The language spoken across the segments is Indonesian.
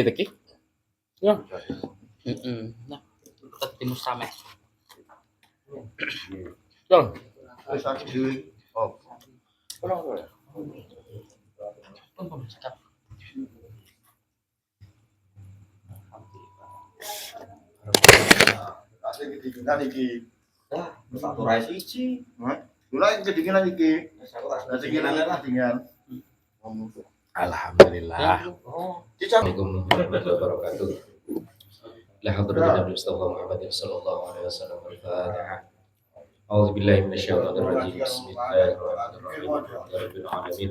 Piteki. Ya. Nah, timus rame. Dong. Wis aku dhewe. Oh. Pun cakap. Asli kedinginan iki. Satu rai siji. Mulai kedinginan iki. Kedinginan. Alhamdulillah. Assalamualaikum warahmatullahi wabarakatuh. La hadratin Nabi Muhammad sallallahu alaihi wasallam. Al-Fatihah. A'udzu billahi minasyaitonir rajim. Bismillahirrahmanirrahim. Rabbil alamin.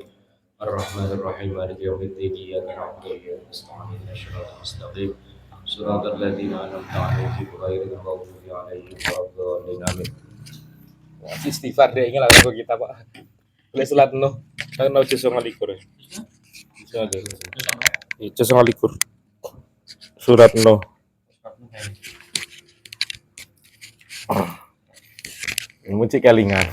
Ar-Rahmanir Rahim. Maliki yaumiddin. Iyyaka na'budu wa iyyaka nasta'in. Ihdinas siratal mustaqim. Shiratal ladzina an'amta 'alaihim ghairil maghdubi 'alaihim waladdallin. Amin. Istighfar deh ingin lagu kita, Pak. Boleh salat no. Kan no jasa ngalikur. Jasa ngalikur. Surat no. Muci kelingan.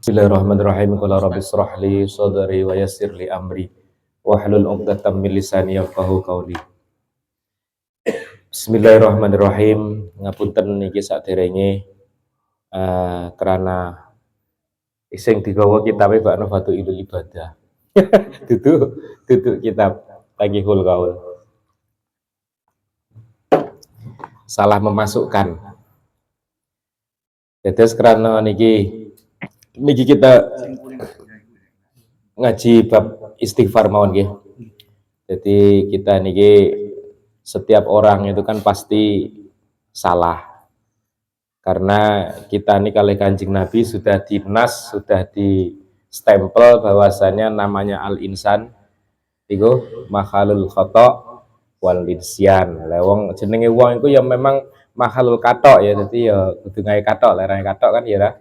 Bismillahirrahmanirrahim. Qala rabbi shrah li sadri wa yassir li amri wahlul 'uqdatam min lisani yafqahu qawli. Bismillahirrahmanirrahim. Ngapunten niki saderenge karena sing digawa kitabe Pak Nufatu Idul Ibadah. Duduk kitab Tagihul Qaul. Salah memasukkan. Jadi karena niki kita ngaji bab istighfar mawon nggih. Jadi kita niki setiap orang itu kan pasti salah. Karena kita ini kali Kanjeng Nabi sudah dinas, sudah di stempel bahwasanya namanya al-insan itu makhalul khata wal nisyan. Lewong jenenge wong iku ya memang makhalul katok ya, jadi ya kudu gawe katok, lerane katok kan ya lah.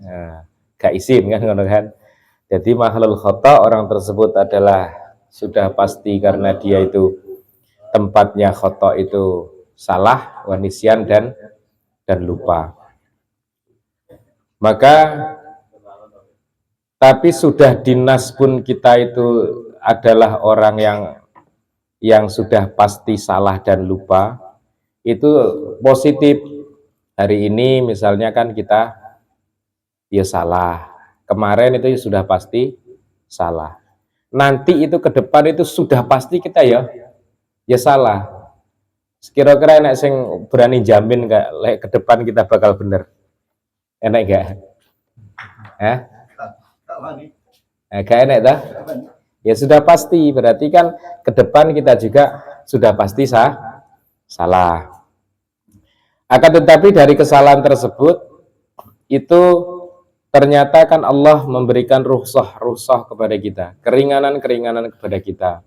Nah, gak isin kan ngono kan. Jadi makhalul khata orang tersebut adalah sudah pasti karena dia itu tempatnya khata itu salah, wanisyan dan lupa. Maka tapi sudah dinas pun kita itu adalah orang yang sudah pasti salah dan lupa, itu positif. Hari ini misalnya kan kita ya salah, kemarin itu sudah pasti salah, nanti itu ke depan itu sudah pasti kita ya salah. Kira-kira enak sing berani jamin gak ke depan kita bakal bener? Enak gak? Gak enak dah? Ya sudah pasti, berarti kan ke depan kita juga sudah pasti salah. Akan tetapi dari kesalahan tersebut itu ternyata kan Allah memberikan rukhsah kepada kita, keringanan kepada kita.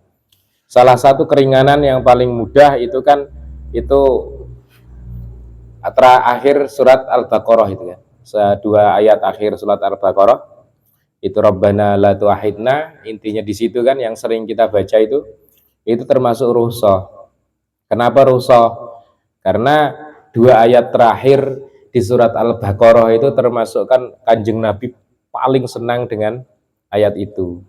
Salah satu keringanan yang paling mudah itu kan itu akhir surat Al-Baqarah itu kan. Dua ayat akhir surat Al-Baqarah itu Rabbana la tu'ahidna, intinya di situ kan yang sering kita baca itu termasuk rukhsah. Kenapa rukhsah? Karena dua ayat terakhir di surat Al-Baqarah itu termasuk kan Kanjeng Nabi paling senang dengan ayat itu.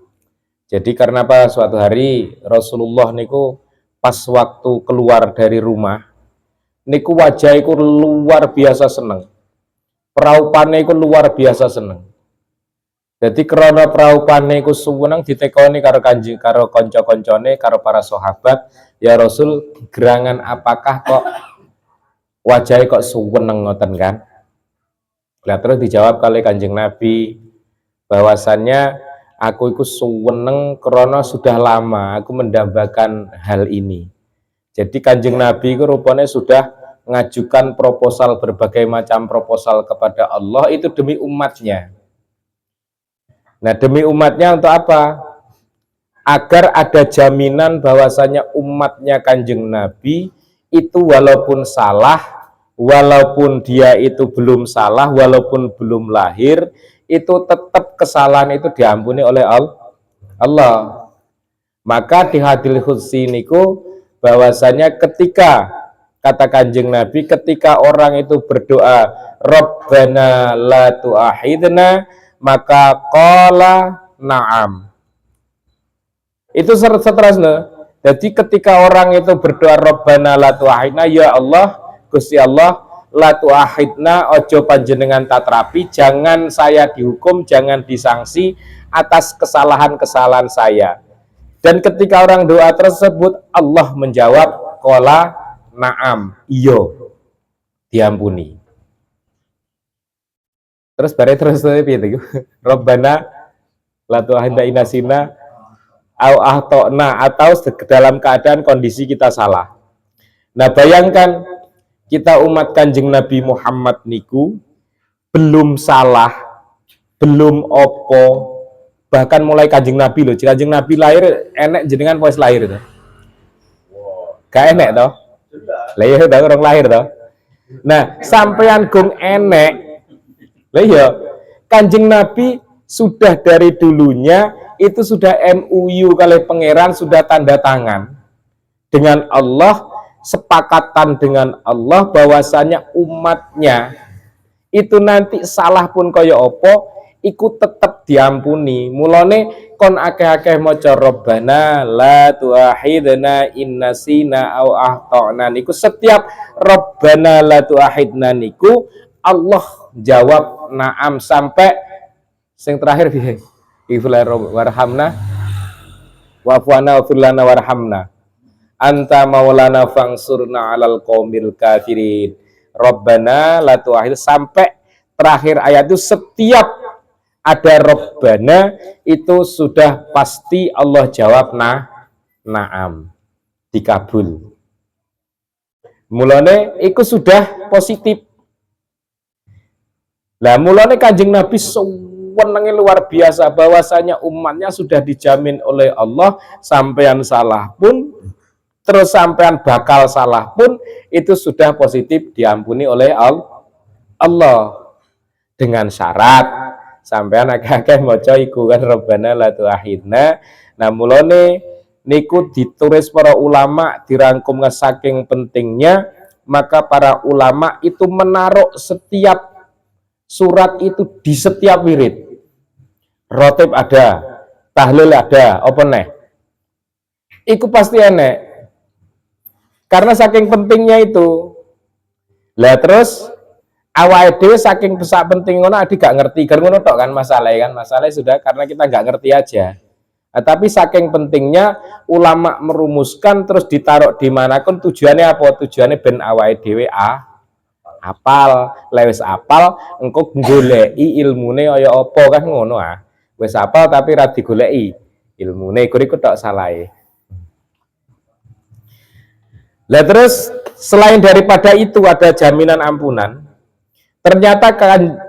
Jadi karena apa, suatu hari Rasulullah niku pas waktu keluar dari rumah niku wajahku luar biasa seneng, praupane iku luar biasa seneng. Jadi karena praupane iku suweneng ditekoni karo kanjeng, karo kanca-kancane, karo para sahabat, ya Rasul, gerangan apakah kok wajahnya kok suweneng ngoten kan? Lah terus dijawab kali Kanjeng Nabi bahwasannya aku itu suweneng karena sudah lama aku mendambakan hal ini. Jadi Kanjeng Nabi itu rupanya sudah mengajukan proposal, berbagai macam proposal kepada Allah itu demi umatnya. Nah demi umatnya untuk apa? Agar ada jaminan bahwasanya umatnya Kanjeng Nabi itu walaupun salah, walaupun dia itu belum salah, walaupun belum lahir, itu tetap kesalahan itu diampuni oleh Allah. Maka di hadil khudsi niku bahwasanya ketika kata Kanjeng Nabi, ketika orang itu berdoa Rabbana la tu'ahidna, maka qala na'am, Itu seterusnya. Jadi ketika orang itu berdoa Rabbana la tu'ahidna, ya Allah, Gusti Allah, la tu'ahidna, ojo panjenengan tatrapi, jangan saya dihukum, jangan disangsi atas kesalahan-kesalahan saya. Dan ketika orang doa tersebut, Allah menjawab, qala na'am, iyo, diampuni. Terus terus piye Rabbana la tu'ahidna inasina au ahtona, atau dalam keadaan kondisi kita salah. Nah, bayangkan kita umat Kanjeng Nabi Muhammad niku belum salah, belum opo, bahkan mulai Kanjeng Nabi loh. Kanjeng Nabi lahir enek jenengan wis lahir to. Gak enek toh? Lah iya toh orang lahir toh. Nah, sampean gong enek. Lah iya, Kanjeng Nabi sudah dari dulunya itu sudah MUU kali pangeran, sudah tanda tangan dengan Allah, sepakatan dengan Allah bahwasanya umatnya itu nanti salah pun kaya opo ikut tetap diampuni. Mulane kon akeh-akeh maca Rabbana la tu'ahidna in nasina au akhtana niku, setiap Rabbana la tu'ahidna niku Allah jawab na'am sampai sing terakhir piye? Ifla warhamna wa'fu'ana wa'firlana warhamna anta maulana fangsurna alal qaumil kafirin Rabbana la tu'ahid, sampai terakhir ayat itu setiap ada Rabbana itu sudah pasti Allah jawab na'am, dikabul. Mulane itu sudah positif. Lah mulane Kanjeng Nabi wenenge luar biasa bahwasanya umatnya sudah dijamin oleh Allah, sampean salah pun terus sampean bakal salah pun itu sudah positif diampuni oleh Allah, dengan syarat sampean akeh-akeh maca iku kan Rabbana la tu'ahidna. Nah mulane niku ditulis para ulama, dirangkum saking pentingnya, maka para ulama itu menaruh setiap surat itu di setiap wirid. Rotib ada, tahlil ada, apa nih? Iku pasti enek. Karena saking pentingnya itu. Lah terus awake dhewe saking besar penting ngono adi gak ngerti. Gar ngono tok kan masalahnya sudah karena kita gak ngerti aja. Nah, tapi saking pentingnya ulama merumuskan terus ditaruh di mana kan tujuannya apa? Tujuannya ben awake dhewe apal, lewes apal engko goleki ilmune kaya apa kan ngono ah. Wis apal tapi ra digoleki ilmune, iku tok salahe. Lah terus selain daripada itu ada jaminan ampunan. Ternyata kan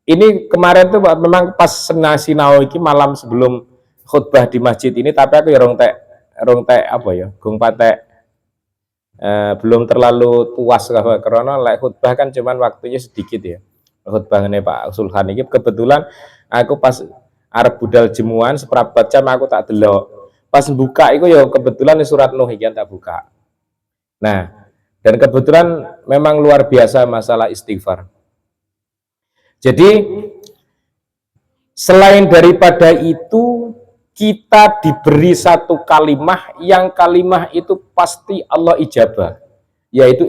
ini kemarin tuh memang pas sinau iki malam sebelum khutbah di masjid ini, tapi aku ya rong tek apa ya, gong patek belum terlalu puas karena lek khutbah kan cuman waktunya sedikit ya. Khutbahnya Pak Sulhan ini kebetulan aku pas arep budal jemuan seprapat jam aku tak delok. Pas buka itu ya kebetulan surat Nuh iki tak buka. Nah, dan kebetulan memang luar biasa masalah istighfar. Jadi selain daripada itu kita diberi satu kalimah yang kalimah itu pasti Allah ijabah, yaitu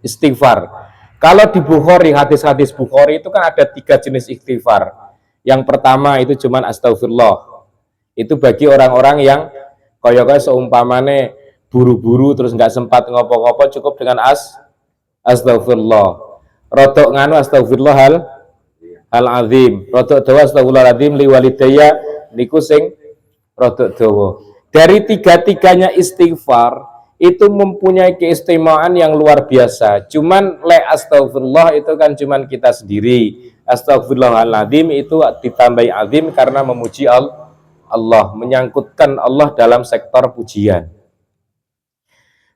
istighfar. Kalau di Bukhari, hadis-hadis Bukhari itu kan ada 3 jenis istighfar. Yang pertama itu cuman astagfirullah. Itu bagi orang-orang yang kaya-kaya seumpamane buru-buru terus nggak sempat ngopo-ngopo, cukup dengan astagfirullah. Rodok nganu astagfirullah hal azim. Rodok dawa astagfirullahaladzim li walidayya niku sing rodok dawa. Dari tiga-tiganya istighfar itu mempunyai keistimewaan yang luar biasa. Cuman astagfirullah itu kan cuman kita sendiri. Astagfirullahaladzim itu ditambahi azim karena memuji Allah, menyangkutkan Allah dalam sektor pujian.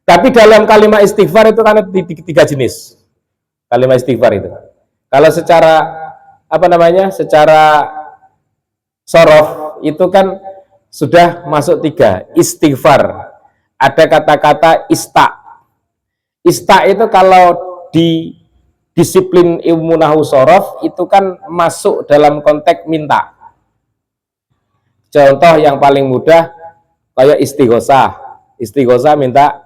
Tapi dalam kalimat istighfar itu kan ada 3 jenis kalimat istighfar itu. Kalau secara secara sorof itu kan sudah masuk 3 istighfar. Ada kata-kata ista itu kalau di disiplin ilmu nahwu sorof itu kan masuk dalam konteks minta. Contoh yang paling mudah, Kayak istighosah. Istighosah minta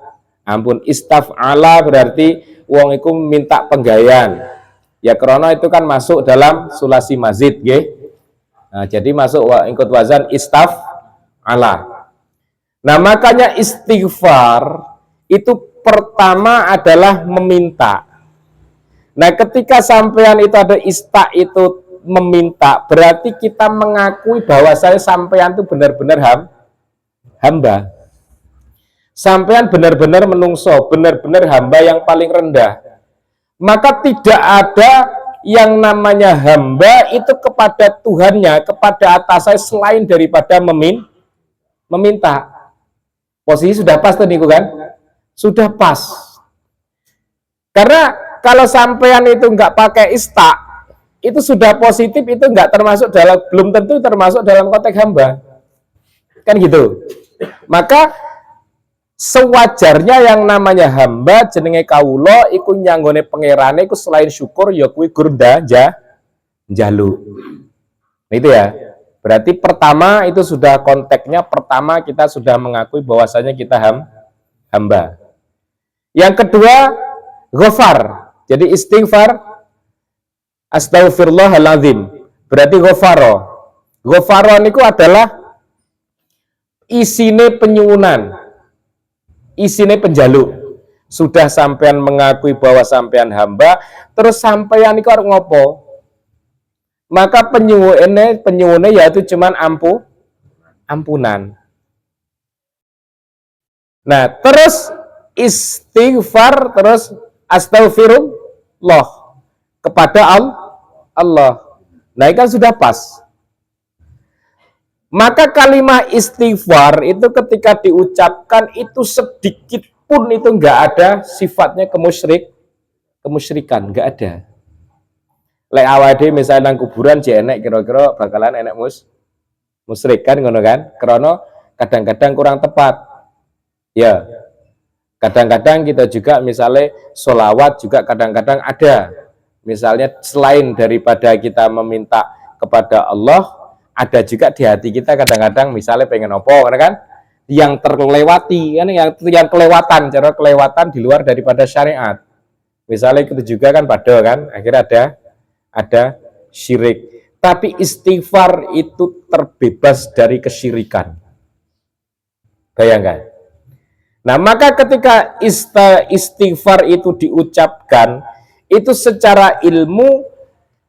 ampun. Istaf'ala berarti wong iku minta penggayan. Ya krana itu kan masuk dalam sulasi mazid nggih. Nah, jadi masuk ikut wazan istaf'ala. Nah, makanya istighfar itu pertama adalah meminta. Nah, ketika sampean itu ada itu meminta, berarti kita mengakui bahwa saya sampean itu benar-benar hamba. Sampean benar-benar menungso, benar-benar hamba yang paling rendah. Maka tidak ada yang namanya hamba itu kepada Tuhannya, kepada atasnya selain daripada meminta. Posisi sudah pas tuh niku kan? Sudah pas. Karena kalau sampean itu nggak pakai itu sudah positif, itu nggak termasuk dalam, belum tentu termasuk dalam konteks hamba. Kan gitu. Maka sewajarnya yang namanya hamba jenenge kawula iku nyanggone pangerane iku selain syukur ya kuwi gurda njaluk. Itu ya. Berarti pertama itu sudah konteksnya, pertama kita sudah mengakui bahwasanya kita hamba. Yang kedua, ghafar. Jadi istighfar astaghfirullahaladzim. Berarti ghafaro. Ghafaro niku adalah isine penyuwunan. Isine penjaluk. Sudah sampean mengakui bahwa sampean hamba, terus sampean niku arep ngopo? Maka penyuwune yaitu cuman ampunan. Nah, terus istighfar, terus astaghfirullah kepada Allah. Nah, ini kan sudah pas. Maka kalimat istighfar itu ketika diucapkan itu sedikit pun itu enggak ada sifatnya kemusyrikan, enggak ada. Lek awake misalnya nang kuburan jek enek kira-kira bakalan enek musyrik kan ngono kan? Karena kadang-kadang kurang tepat. Ya. Kadang-kadang kita juga misalnya sholawat juga kadang-kadang ada. Misalnya selain daripada kita meminta kepada Allah, ada juga di hati kita kadang-kadang misalnya pengen opo kan? Yang terlewati kan, yang kelewatan, cara kelewatan di luar daripada syariat. Misalnya itu juga kan pada kan, akhirnya ada syirik. Tapi istighfar itu terbebas dari kesyirikan. Bayangkan. Nah, maka ketika istighfar itu diucapkan, itu secara ilmu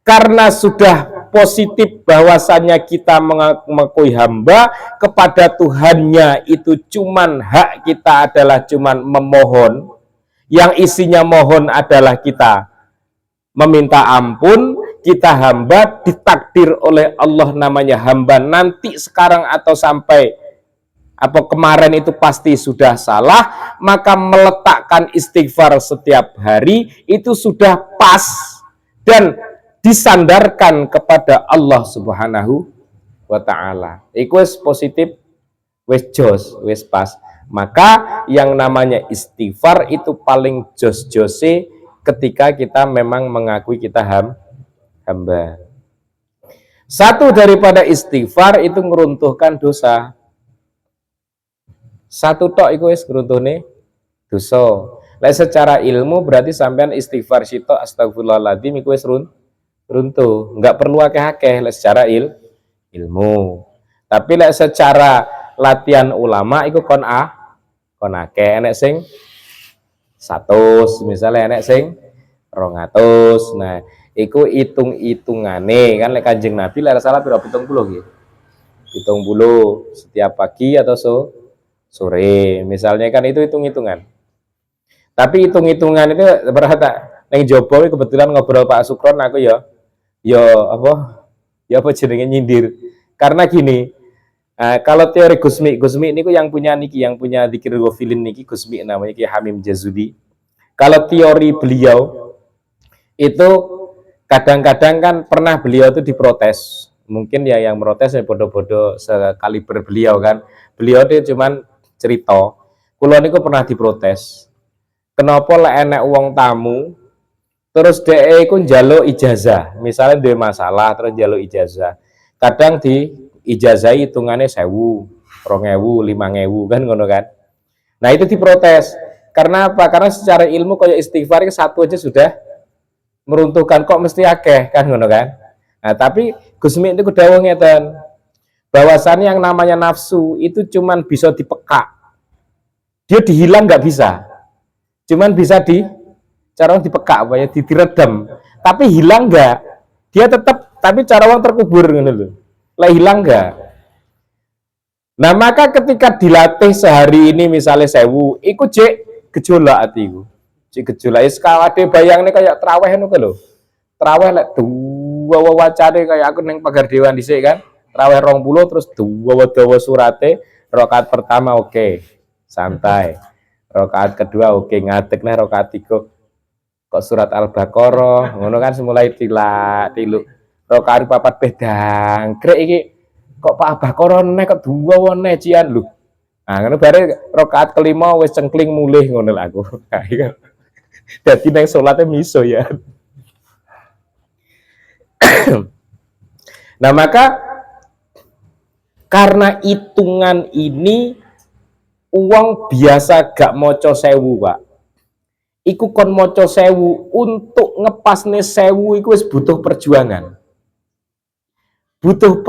karena sudah positif bahwasannya kita mengakui hamba kepada Tuhannya, itu cuman hak kita adalah cuman memohon. Yang isinya mohon adalah kita meminta ampun, kita hamba, ditakdir oleh Allah namanya hamba, nanti sekarang atau sampai apa kemarin itu pasti sudah salah, maka meletakkan istighfar setiap hari itu sudah pas dan disandarkan kepada Allah Subhanahu wa taala. Iku wis positif, wis jos, wis pas. Maka yang namanya istighfar itu paling jos-jose ketika kita memang mengakui kita hamba. Satu daripada istighfar itu ngeruntuhkan dosa. Satu tok iku wis ngruntuhne dosa. Lek secara ilmu berarti sampean istighfar sitok astagfirullahaladzim iku wis runtuh. Enggak perlu akeh-akeh lek secara ilmu. Tapi lek secara latihan ulama iku kon akeh, enek sing 100, misalnya enek sing 200. Nah, iku hitung-hitungane kan lek Kanjeng Nabi lek salah pira 70 nggih. 70 setiap pagi atau sore. Misalnya kan itu hitung-hitungan. Tapi hitung-hitungan itu berarti neng Jopo kebetulan ngobrol Pak Sukron aku ya apa jenenge nyindir. Karena gini, kalau teori Gusmi niku yang punya Dzikir Ghafilin niki Gusmi namanya Ki Hamim Jazuli. Kalau teori beliau itu kadang-kadang kan pernah beliau itu diprotes. Mungkin ya yang protes ya bodoh-bodoh sekaliber beliau kan. Beliau itu cuman cerita. Kula niku pernah diprotes. Kenapa lek enek wong tamu terus dhek iku njaluk ijazah. Misalnya duwe masalah terus njaluk ijazah. Kadang di ijazahi hitungane 1000. 2.000, 5.000 kan ngono kan. Nah itu diprotes. Karena apa? Karena secara ilmu kayak istighfar itu satu aja sudah meruntuhkan, kok mesti akeh kan ngono kan. Nah tapi Gusmi itu dawuh ngeten, bahwasannya yang namanya nafsu itu cuman bisa dipekak, dia dihilang nggak bisa, cuman bisa cara dipekak apa ya, diredam, tapi hilang nggak, dia tetap, tapi cara orang terkubur ngono lho. Lah hilang nggak. Nah maka ketika dilatih sehari ini misalnya 1000, ikut cek gejolak atiku, cek gejolak sekawade bayangne kayak traweh ngono lho. Traweh lek dua wacane kayak aku neng pagar dewan dhisik kan. Traweh 20 terus dua dawa surate, rakaat pertama oke, santai. Rakaat kedua oke, ngadeg nah rakaat 3 kok surat Al-Baqarah ngono kan semulai tilu. Rakaat 4 bedang. Krek iki kok Pak Baqarah nek kok dua wone cian lho. Nah, ngono bare rakaat kelima wis cengkling mulih ngono lho aku. Nah, iya. Dadi nang salate miso ya. Nah maka karena hitungan ini uang biasa gak moco 1000 Pak, iku kon moco 1000 untuk ngepasne 1000 iku wis butuh perjuangan, untuk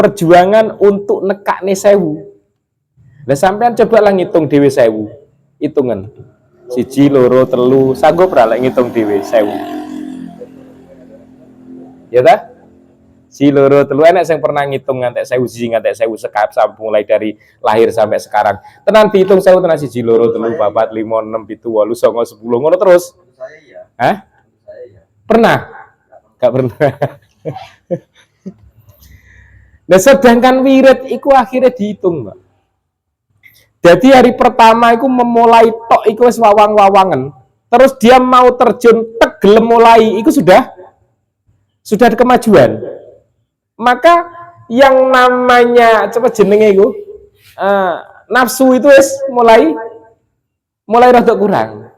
nekakne 1000. Lah sampean coba lah ngitung dhewe 1000 hitungan 1, 2, 3 sanggup ra lek ngitung dhewe 1000 ya ta? Si loro telu enek sing pernah ngitung ngantek 1000 siji ngantek 1000 sekap sampai mulai dari lahir sampai sekarang. Tenan dihitung 1000 tenan 1 2 3 4 5 6 7 8 9 10 ngono terus. Saya iya. Hah? Saya iya. Pernah? Gak pernah. Nah sedangkan wirid iku akhirnya dihitung, Mbak. Jadi hari pertama iku memulai tok iku wis wawang-wawangen. Terus dia mau terjun tek gelem mulai iku sudah ada kemajuan. Maka yang namanya coba jenenge itu nafsu itu wis mulai rada kurang.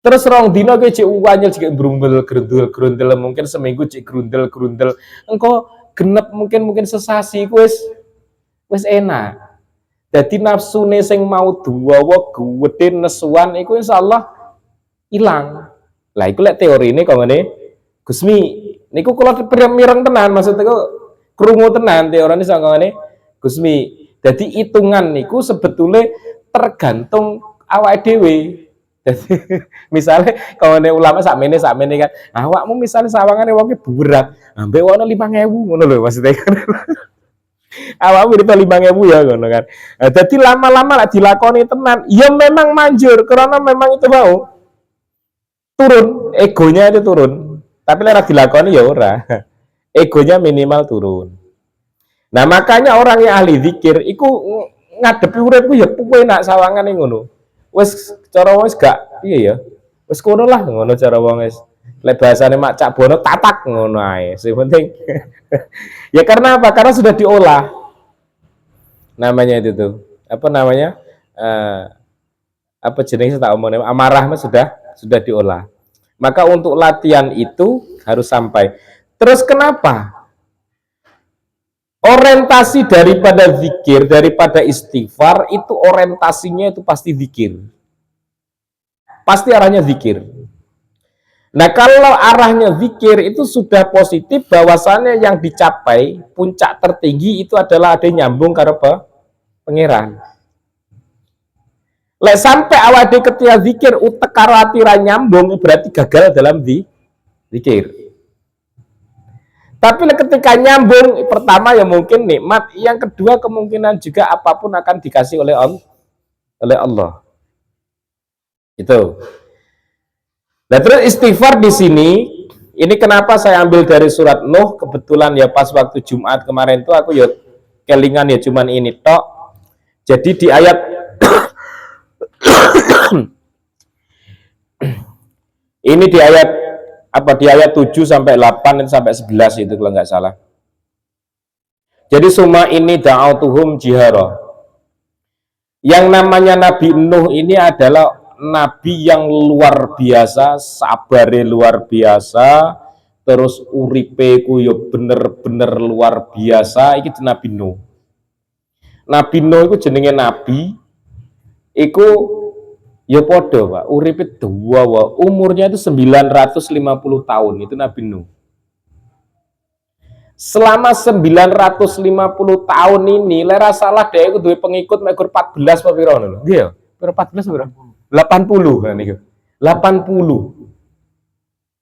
Terus rong dino kowe cek wanyel cek brumbel grundel mungkin seminggu cek grundel engko genep mungkin sesasi iku wis enak. Jadi nafsune sing mau duwawa gede nesuan iku insyaallah ilang. Lah iku lek teorine kok ngene Gusmi niku kula mireng tenan, maksudnya krungu tenan teorine sangkane Gusmi. Jadi hitungan niku sebetulnya tergantung awake dhewe. Jadi misalnya kalau ulama sakmene kan, awakmu misalnya sawangane wonge berat, ambek wono 5.000 ngono lho maksudnya kan. Awakmu itu 5.000 ya ngono kan. Nah, jadi lama-lama lek dilakoni tenan, ya memang manjur karena memang itu mau turun, egonya itu turun. Tapi lek dilakoni ya ora. Egonya minimal turun. Nah, makanya orang yang ahli zikir iku ngadepi uripku ya enak sawangane ngono. Wis cara wis gak piye ya. Wis kono lah ngono cara wong wis. Lek bahasane Mak Cak Bono tatak ngono ae. Sing penting ya karena apa? Karena sudah diolah. Namanya itu tuh. Apa namanya? Apa jenenge tak omongnya? Amarah mas sudah diolah. Maka untuk latihan itu harus sampai. Terus kenapa? Orientasi daripada zikir, daripada istighfar itu orientasinya itu pasti zikir. Pasti arahnya zikir. Nah kalau arahnya zikir itu sudah positif bahwasannya yang dicapai puncak tertinggi itu adalah ada nyambung karo pangeran. Lek sampai awake ketika zikir utek karo ati ra nyambung berarti gagal dalam zikir. Tapi ketika nyambung pertama ya mungkin nikmat, yang kedua kemungkinan juga apapun akan dikasih oleh Allah. Itu. Nah, terus istighfar di sini ini kenapa saya ambil dari surat Nuh, kebetulan ya pas waktu Jumat kemarin itu aku ya kelingan ya cuman ini tok. Jadi di ayat ini di ayat di ayat 7 sampai 8 sampai 11 itu kalau nggak salah. Jadi suma ini da'autuhum jihara. Yang namanya Nabi Nuh ini adalah nabi yang luar biasa, sabare luar biasa, terus uripe ku yo bener-bener luar biasa. Iki Nabi Nuh. Nabi Nuh iku jenenge nabi iku ya padha Pak, uripe dawa, umurnya itu 950 tahun itu Nabi Nuh. Selama 950 tahun ini, lera salah dia itu duwe pengikut mekur 14 apa piro lho. Nggih ya? Piro 14 piro? 80 kan niku. 80.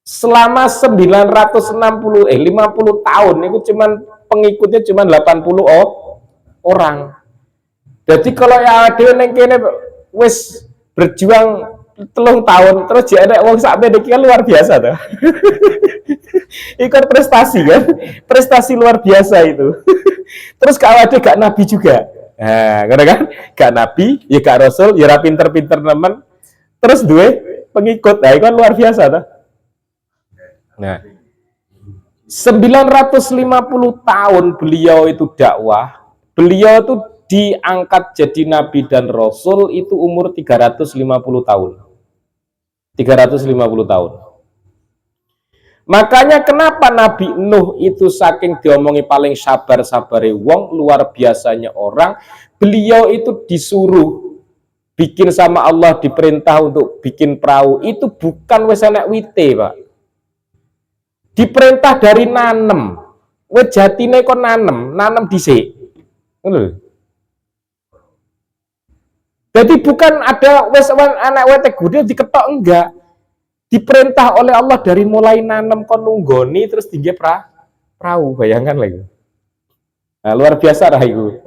Selama 960 50 tahun niku cuman pengikutnya cuman 80 orang. Jadi kalau ya ada ning kene wis berjuang 3 tahun terus jek ada wong sak iki kan luar biasa tuh. Ikut prestasi kan, prestasi luar biasa itu. Terus kalau ada gak nabi juga, nah, kan? Gak nabi, ya gak rasul, ya pinter-pinter teman. Terus duwe pengikut, nah itu kan luar biasa tuh. Nah, 950 tahun beliau itu dakwah, beliau itu diangkat jadi nabi dan rasul itu umur 350 tahun. 350 tahun. Makanya kenapa Nabi Nuh itu saking diomongi paling sabar-sabare wong, luar biasanya orang, beliau itu disuruh bikin sama Allah, diperintah untuk bikin perahu, itu bukan wis enek wite, Pak. Diperintah dari nanem. Wis jatine kon nanem dhisik. Ngono. Jadi bukan ada wis anak wete gede diketok, enggak. Diperintah oleh Allah dari mulai nanam kon nunggoni terus tinggi perahu, bayangkan lagi. Nah, luar biasa dah itu.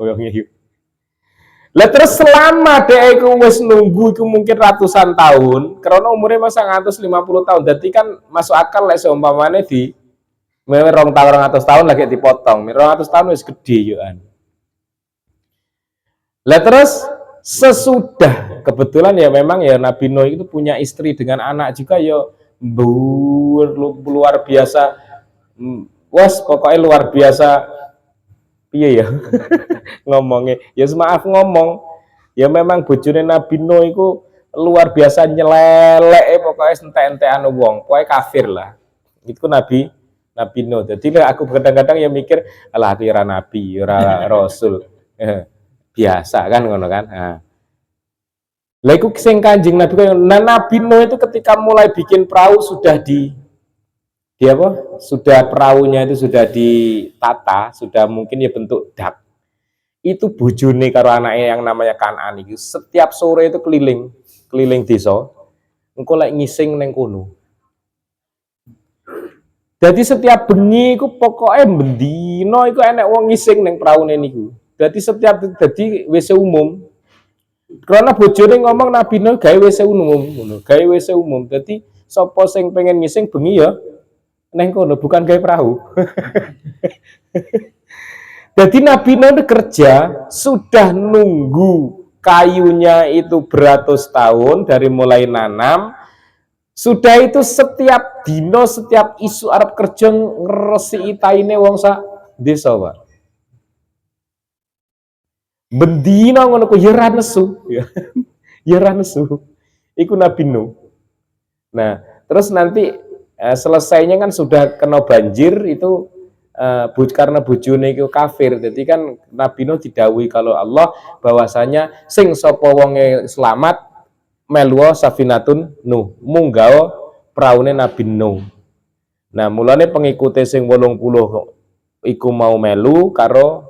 Lah terus selama dia iku wis nunggu iku mungkin ratusan tahun, karena umurnya masa 150 tahun. Jadi kan masuk akal lek seumpamane di rong tahun 200 tahun lagi dipotong. 200 tahun wis gede yo an. Lah terus sesudah kebetulan ya memang ya Nabi Nuh itu punya istri dengan anak juga ya luar biasa. Wes pokoknya luar biasa. Piye ya ngomongnya ya maaf ngomong ya memang bojone Nabi Nuh itu luar biasa nyelelek pokoknya entek-entekan wong pokoknya kafir lah itu Nabi Nuh. Jadi aku kadang-kadang ya mikir alah ora nabi ora rasul biasa kan ngono kan. Lah iku sing Kanjeng Nabi Nabi Nuh itu ketika mulai bikin perahu sudah sudah perahunya itu sudah ditata, sudah mungkin ya bentuk dak. Itu bojone karo anaknya yang namanya Kan'an itu setiap sore itu keliling desa. Engko lek ngising ning kono. Jadi setiap bengi iku pokoke bendino iku enek wong ngising ning praune niku. Jadi setiap dadi WC umum. Karena bojone ngomong Nabi Nuh gawe WC umum ngono, gawe WC umum. Jadi sapa sing pengen ngising bengi ya neng kono bukan gawe perahu. Jadi Nabi Nuh kerja sudah nunggu kayunya itu beratus tahun dari mulai nanam. Sudah itu setiap dino setiap isu Arab kerja ngresi itaine wong sak desa, Pak. Bendina ngono ku ya ra nesu, ya. Ya ra nesu. Iku Nabi Nuh. Nah, terus nanti selesainya kan sudah kena banjir itu karena bojone iku kafir. Jadi kan Nabi Nuh didhawuhi kalau Allah bahwasanya sing sapa wonge selamat melu safinatun Nuh, munggah praune Nabi Nuh. Nah, mulane pengikute sing 80 iku mau melu karo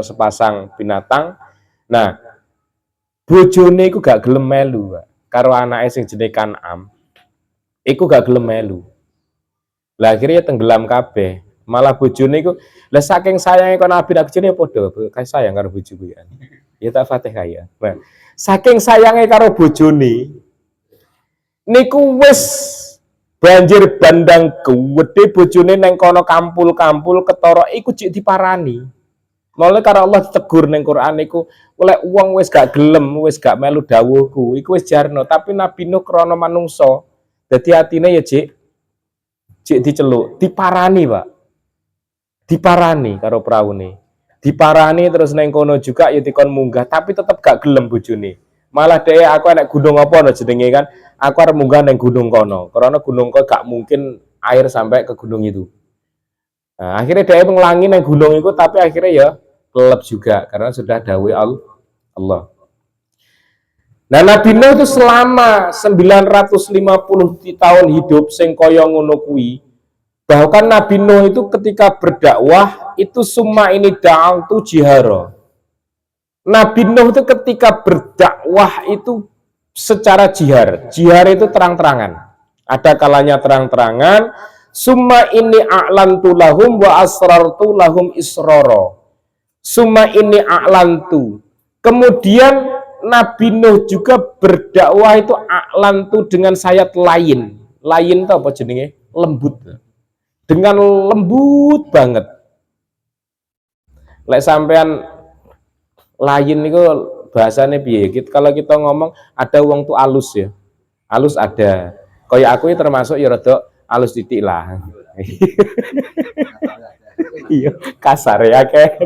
sepasang binatang. Nah, bojone iku gak gelem melu, Pak. Karo anake sing jenenge Kan'am. Iku gak gelem melu. Lah akhirnya tenggelam kabeh. Malah bojone iku lah saking sayange kon Nabi Nabi padha kae sayang karo bojoku ya. Ya tak Fatihah ya. Nah, saking sayange karo bojone niku wis banjir bandang gede bojone neng kono kampul-kampul ketara iku jek diparani. Mulane karo Allah ditegur neng Quran iku oleh wong wis gak gelem, wis gak melu dawuhku, iku wis jarno, tapi Nabi Nuh krana manungsa. Dadi atine ya jek diceluk, diparani, Pak. Diparani karo praune. Diparani terus neng kono juga ya dikon munggah, tapi tetep gak gelem bojone. Malah dhewe aku enek gunung apa no jenenge kan. Aku arep munggah ning gunung kono. Karena gunung kono gak mungkin air sampai ke gunung itu. Nah, akhirnya dia ngelangi ning gunung itu tapi akhirnya ya kelelep juga karena sudah dawuh Allah. Nah, Nabi Nuh itu selama 950 tahun hidup sing kaya ngono kuwi. Bahkan Nabi Nuh itu ketika berdakwah itu summa ini da'autu jihara. Nabi Nuh itu ketika berdakwah itu secara jihar. Jihar itu terang-terangan. Ada kalanya terang-terangan. Summa ini a'lantu lahum wa asrartu lahum israra. Summa ini a'lantu. Kemudian Nabi Nuh juga berdakwah itu a'lantu dengan sayat lain. Lain itu apa jenenge? Lembut. Dengan lembut banget. Lek sampean lain itu bahasanya piye? Kalau kita ngomong ada wong tuh alus ya. Alus ada. Kayak aku ini termasuk ya rada alus titik lah. Iya, kasar ya kayak.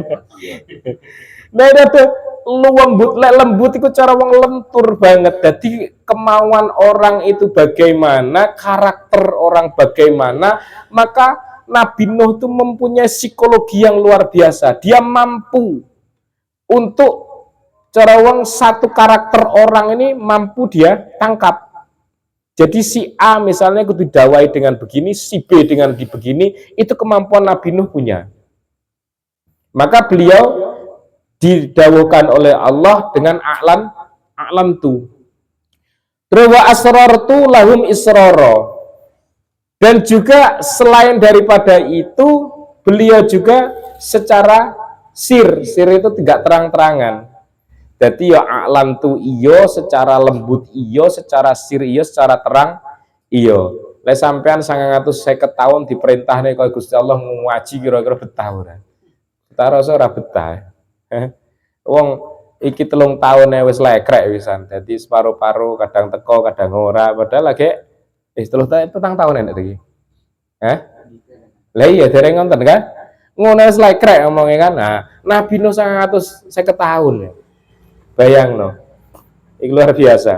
Nah, itu lembut itu cara wong lentur banget. Jadi kemauan orang itu bagaimana, karakter orang bagaimana, maka Nabi Nuh itu mempunyai psikologi yang luar biasa. Dia mampu untuk cara wong satu karakter orang ini mampu dia tangkap. Jadi si A misalnya kudu dawai dengan begini, si B dengan begini, itu kemampuan Nabi Nuh punya. Maka beliau didawuhkan oleh Allah dengan a'lam tu. Terus wa asrartu lahum israra. Dan juga selain daripada itu, beliau juga secara sir itu tidak terang-terangan. Jadi ya a'lam tu iyo, secara lembut iyo, secara sir iyo, secara terang iyo. Lek sampean 950 tahun diperintahne kaya Gusti Allah ngaji kira-kira betah ora? Kita rasa ora betah. Wong iki 3 tahun wis lekrek wisan. Dadi separo-paro kadang teko, kadang ora. Padahal lagi 3 tahun enek iki. Lah iya dereng ngonten kan? Ngono wis lekrek omongnya kan. Nah, Nabi Nuh 950 tahun ya. Bayang no. Ini luar biasa.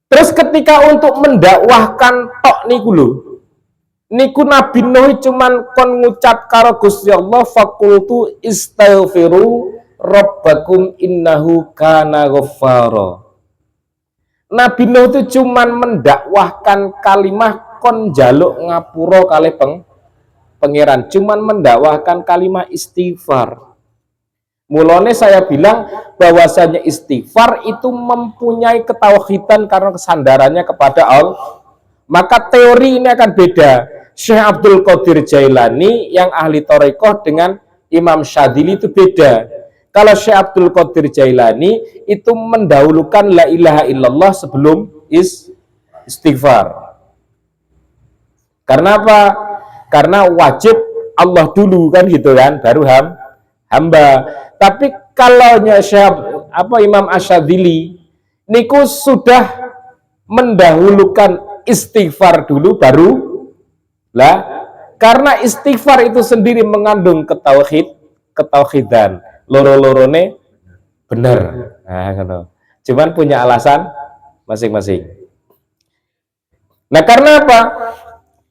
Terus ketika untuk mendakwahkan tok niku lho. Niku Nabi Nuh cuman kon ngucap karo Gusti Allah faqultu istaghfiru rabbakum innahu kana ghaffara. Nabi Nuh itu cuman mendakwahkan kalimah kon jaluk ngapura kalih pangeran, cuman mendakwahkan kalimah istighfar. Mulane saya bilang bahwasanya istighfar itu mempunyai ketauhidan karena kesandarannya kepada Allah. Maka teori ini akan beda. Syekh Abdul Qadir Jailani yang ahli Thariqah dengan Imam Syadzili itu beda. Kalau Syekh Abdul Qadir Jailani itu mendahulukan la ilaha illallah sebelum istighfar. Karena apa? Karena wajib Allah dulu kan gitu kan, baru hamba. Tapi kalau Imam Asyadzili niku sudah mendahulukan istighfar dulu baru lah, karena istighfar itu sendiri mengandung ketauhidan, loro-lorone bener. Nah, gitu. Cuman punya alasan masing-masing. Nah, karena apa?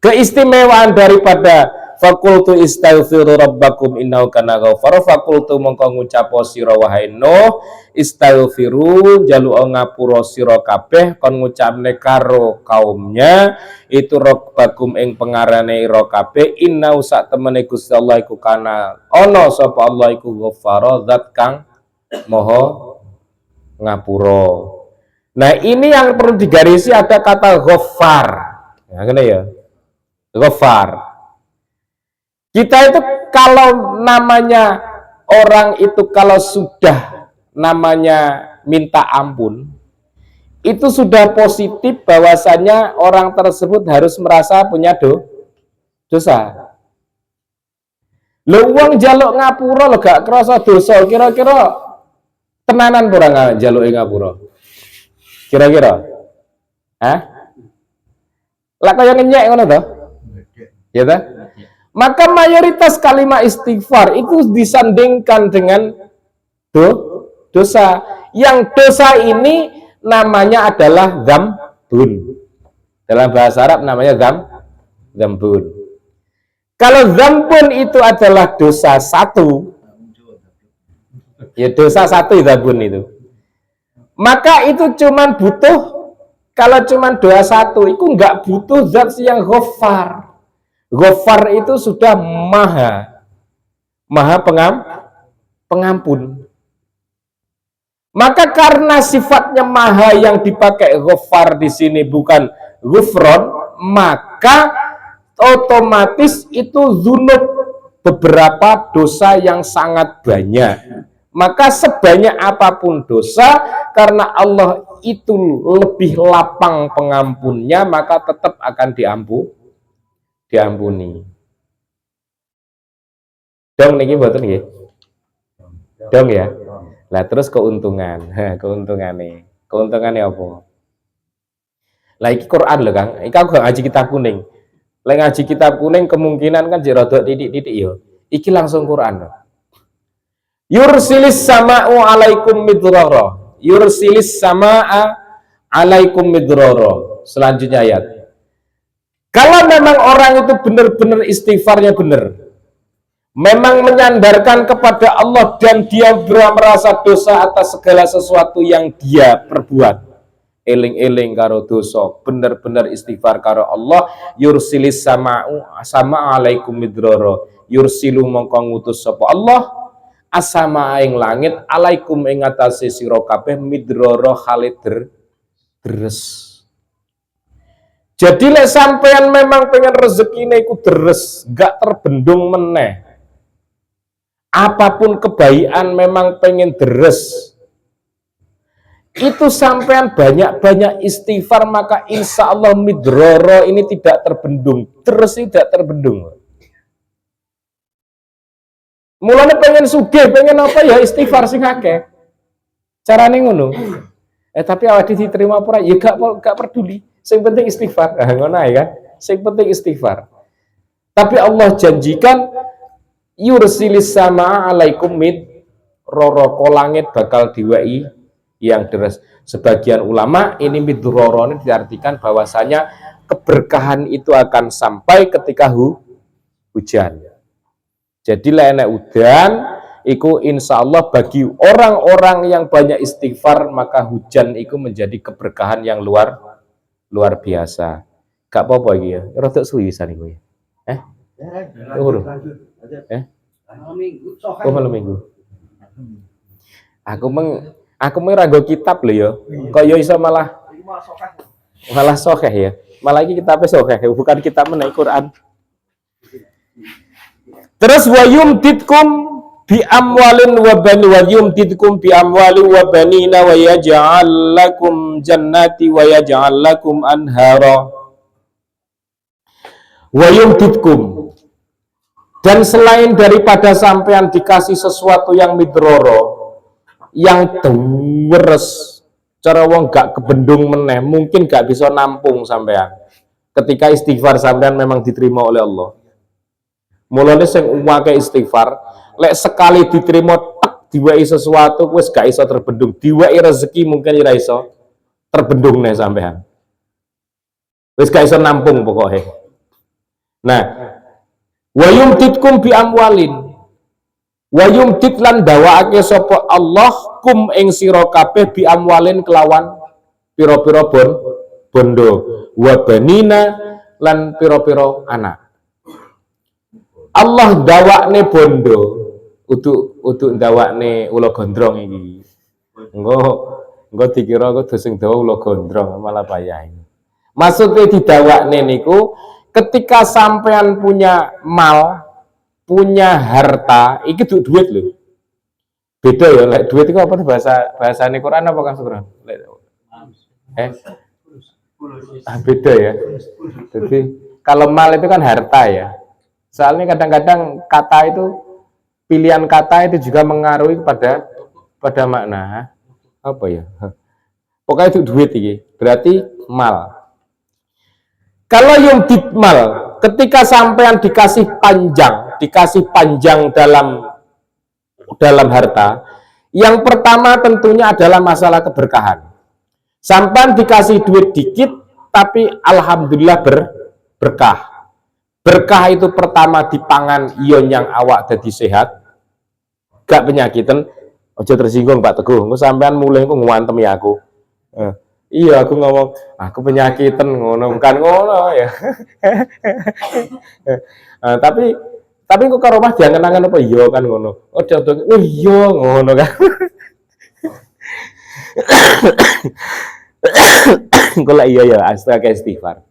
Keistimewaan daripada faqultu istaghfiru rabbakum innahu kana ghaffara, faqultu mongko ngucap sira wahai Nuh istaghfiru jaluk ngapura sira kabeh kon ngucapne karo kaumnya itu rabbakum ing pengarane ira kabeh innahu sak temene Gusti Allah iku kana ana sapa Allah iku ghaffara zat kang maha ngapura. Nah, ini yang perlu digarisi, ada kata ghaffar. Ya ngene ya. Ghaffar. Kita itu kalau namanya orang itu kalau sudah namanya minta ampun, itu sudah positif bahwasanya orang tersebut harus merasa punya dosa. Lho wong njaluk ngapura lho gak krasa dosa, kira-kira tenanan ora njaluk ngapura? Kira-kira? Lah kaya ngenyek ngono to? Ya ta? Maka mayoritas kalimat istighfar itu disandingkan dengan dosa. Yang dosa ini namanya adalah dzambun. Dalam bahasa Arab namanya dzambun. Kalau dzambun itu adalah dosa satu, ya dosa satu dzambun itu. Maka itu cuman butuh, kalau cuman doa satu, itu nggak butuh zat yang Ghaffar. Ghaffar itu sudah maha pengampun. Maka karena sifatnya maha yang dipakai Ghaffar di sini bukan Ghufron, maka otomatis itu dzunub, beberapa dosa yang sangat banyak. Maka sebanyak apapun dosa, karena Allah itu lebih lapang pengampunnya, maka tetap akan diampuni. Dong niki mboten nggih? Dong ya. Lah terus keuntungan. Keuntungannya apa? Lah iki Quran lho, Kang. Iki aku gak ngaji kitab kuning. Lek ngaji kitab kuning kemungkinan kan jek rada titik-titik yo. Iki langsung Quran lho. Yursilis sama'u alaikum midrara. Yursilis sama'a alaikum midrara. Selanjutnya ayat. Kalau memang orang itu benar-benar istighfarnya benar, memang menyandarkan kepada Allah dan dia merasa dosa atas segala sesuatu yang dia perbuat, eling-eling karo dosa, benar-benar istighfar karo Allah, yursilis sama'u sama alaikum midrara. Yursilu mongko ngutus sapa Allah asama ing langit alaikum ing atase sira kabeh midrara khale deres. Jadi lek sampean memang pengen rezekine iku deres, gak terbendung meneh. Apapun kebaikan memang pengen deres. Itu sampean banyak-banyak istighfar, maka insya Allah midrara ini tidak terbendung, deres tidak terbendung. Mulanya pengen sugih, pengen apa ya istighfar sing akeh. Carane ngono. Tapi awake diterima apa ora ya gak peduli. Sing penting istighfar. Nah, ngono ae kan. Sing penting istighfar. Tapi Allah janjikan yursilis sama alaikum mid roro langit bakal diwai yang deras. Sebagian ulama ini midroro ini diartikan bahwasanya keberkahan itu akan sampai ketika hujan. Jadi enek udan, iku insya Allah bagi orang-orang yang banyak istighfar, maka hujan itu menjadi keberkahan yang luar biasa. Gak apa-apa iki ya. Rodok suwi wisan iku ya. Urung. Oh, malam minggu. Aku ora nggo kitab lho ya. Kok ya iso malah sokeh ya. Malah iki kitabnya sokeh, bukan kitab meneh Quran. Terus wa yumditkum bi amwalin wa bani wa yumditkum bi amwalin wa banina wa yaj'al lakum jannati wa yaj'al lakum anhara. Wa yumditkum, dan selain daripada sampean dikasih sesuatu yang midroro, yang deres, cara wong gak kebendung meneh, mungkin gak bisa nampung sampean. Ketika istighfar sampean memang diterima oleh Allah. Mulane sing akeh istighfar, lek sekali diterima tak diwai sesuatu wis gak iso terbendung. Diwai rezeki mungkin ora iso terbendung nih sampean. Wis gak iso nampung pokoknya. Nah, wa yumditkum bi amwalin. Wa yumdit lan dawaake sapa Allah kum ing sira kabeh bi amwalin kelawan pira-pira bondo, wa banina lan pira-pira anak. Allah dawakne bondo, untuk dawakne ula gondrong iki. Engko dikira aku sing dawa ula gondrong malah payah. Maksudnya didawakne niku ketika sampean punya mal, punya harta, iki duit lho. Beda ya, lek duit itu apa bahasane Quran apa Kang Sugron? Beda ya. Jadi kalau mal itu kan harta ya. Soalnya kadang-kadang kata itu, pilihan kata itu juga mengaruhi pada makna. Apa ya? Pokoknya itu duit ini, berarti mal. Kalau yang mal, ketika sampean dikasih panjang dalam harta, yang pertama tentunya adalah masalah keberkahan. Sampean dikasih duit dikit, tapi alhamdulillah berkah. Berkah itu pertama dipangan ion yang awak jadi sehat, gak penyakitan. Ojo tersinggung Pak Teguh, engko sampean mulai engko ngantem ya aku. Iya aku ngomong, aku penyakitan ngono, bukan ngono ya. Tapi kok karo Mas diangen-angen apa iya kan ngono. Oh iya ngono kan. Kalau iya ya astaga istighfar.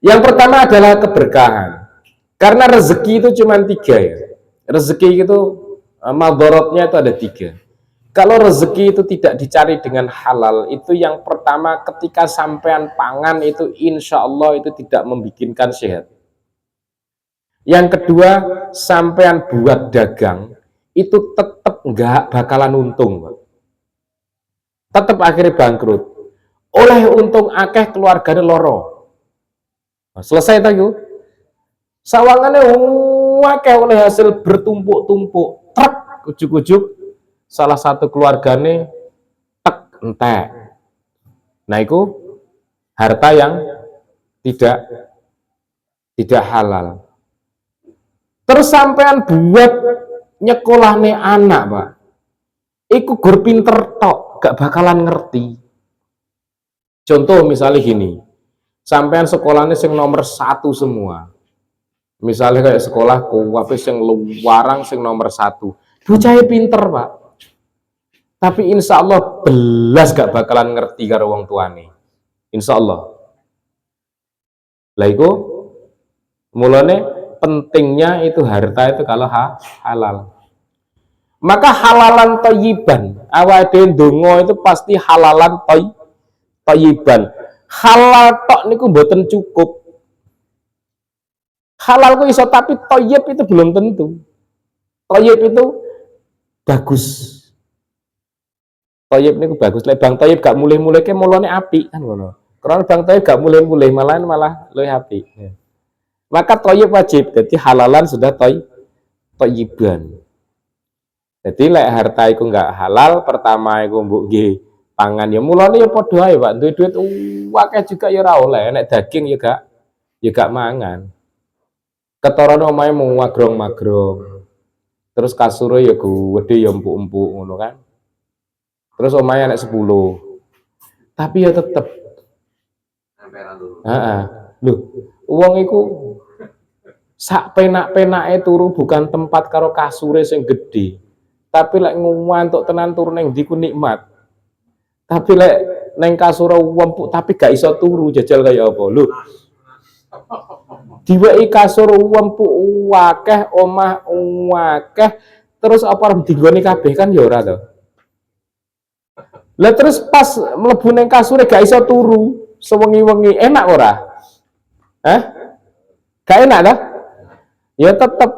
Yang pertama adalah keberkahan. Karena rezeki itu cuma 3 ya. Rezeki itu madorotnya itu ada 3. Kalau rezeki itu tidak dicari dengan halal, itu yang pertama ketika sampean pangan itu insya Allah itu tidak membikinkan sehat. Yang kedua, sampean buat dagang itu tetap nggak bakalan untung, tetap akhirnya bangkrut. Oleh untung akeh keluarganya loro. Nah, selesai tahu. Sawangannya akeh oleh hasil bertumpuk-tumpuk, truk ujuk-ujuk salah satu keluarganya tek entek. Nah, itu harta yang tidak halal. Terus sampean buat nyekolahne anak, Pak. Iku gur pinter tok, gak bakalan ngerti. Contoh misalnya gini, sampean sekolahnya sing nomor 1 semua. Misalnya kayak sekolah kuwape sing luarang sing nomor 1. Bocahnya pinter, Pak. Tapi insya Allah belas gak bakalan ngerti karo wong tuane. Insya Allah. Lah iku mulane pentingnya itu harta itu kalau halal. Maka halalan thayyiban. Awake ndonga itu pasti halalan thayyiban. Halal tok niku mboten cukup. Halal ku iso tapi thayyib itu belum tentu. Thayyib itu bagus. Thayyib niku bagus. Lek Bang Thayyib gak mulih-mulih ke mulane apik kan ngono. Karena Bang Thayyib gak mulih-mulih malah luwih apik. Maka thayyib wajib. Jadi halalan sudah thayyiban. Jadi lek harta iku enggak halal, pertama iku mbok nggih pangan ya mulane ya padha ae, Pak. Duwe duit akeh juga ya ora oleh, nek daging ya gak mangan. Ketorone omahe mau magrong-magrong. Terus kasure ya gede ya empuk-empuk ngono kan. Terus omahe nek 10. Tapi ya tetep Lho, wong iku sak penak-penake turu bukan tempat karo kasure sing gede. Tapi lek ngantuk tenan turu ning ndi ku nikmat. Tapi lek neng kasur empuk tapi gak iso turu jajal kaya apa lho. Diweki kasur empuk akeh, omah akeh, terus apa arep dinggone kabeh kan ya ora to. Lah terus pas mlebu neng kasure gak iso turu, sewengi-wengi enak ora? Gak enak dah? Ya tetep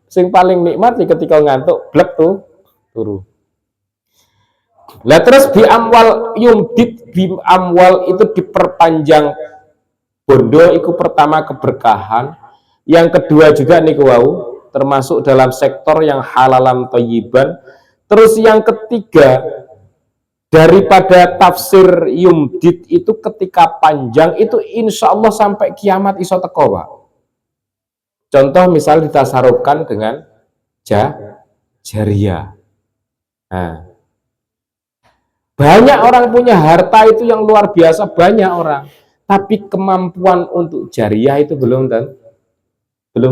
sing paling nikmat ketika ngantuk blek tuh turu. Lah terus bi amwal yumdit bi amwal itu diperpanjang bondo itu pertama keberkahan, yang kedua juga niku wau termasuk dalam sektor yang halalan thayyiban. Terus yang ketiga daripada tafsir yumdit itu ketika panjang itu insya Allah sampai kiamat iso teko, Pak. Contoh misal ditasarufkan dengan jariah. Nah, banyak orang punya harta itu yang luar biasa, banyak orang, tapi kemampuan untuk jariah itu belum